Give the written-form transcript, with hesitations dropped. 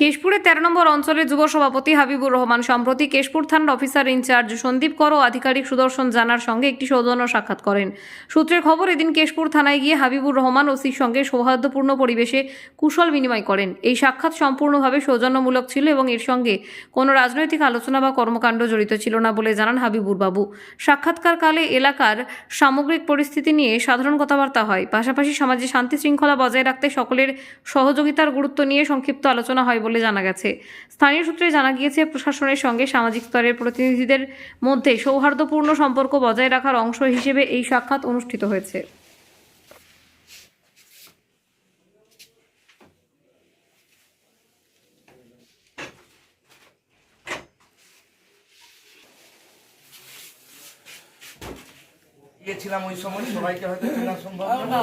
কেশপুরের 13 নম্বর অঞ্চলের যুব সভাপতি হাবিবুর রহমান সম্প্রতি কেশপুর থানার অফিসার ইনচার্জ সন্দীপ কর ও আধিকারিক সুদর্শন জানার সঙ্গে একটি সৌজন্য সাক্ষাৎ করেন। সূত্রের খবর, এদিন কেশপুর থানায় গিয়ে হাবিবুর রহমান ওসির সঙ্গে সৌহার্দ্যপূর্ণ পরিবেশে কুশল বিনিময় করেন। এই সাক্ষাৎ সম্পূর্ণভাবে সৌজন্যমূলক ছিল এবং এর সঙ্গে কোনো রাজনৈতিক আলোচনা বা কর্মকাণ্ড জড়িত ছিল না বলে জানান হাবিবুর বাবু। সাক্ষাৎকারকালে এলাকার সামগ্রিক পরিস্থিতি নিয়ে সাধারণ কথাবার্তা হয়, পাশাপাশি সমাজে শান্তি শৃঙ্খলা বজায় রাখতে সকলের সহযোগিতার গুরুত্ব নিয়ে সংক্ষিপ্ত আলোচনা হয় বলে জানা গেছে। স্থানীয় সূত্রে জানা গিয়েছে, প্রশাসনের সঙ্গে সামাজিক স্তরের প্রতিনিধিদের মধ্যে সৌহার্দ্যপূর্ণ সম্পর্ক বজায় রাখার অংশ হিসেবে এই সাক্ষাৎ অনুষ্ঠিত হয়েছে। গিয়েছিলাম ওই সময়, সবাইকে হয়তো চেনা সম্ভব না।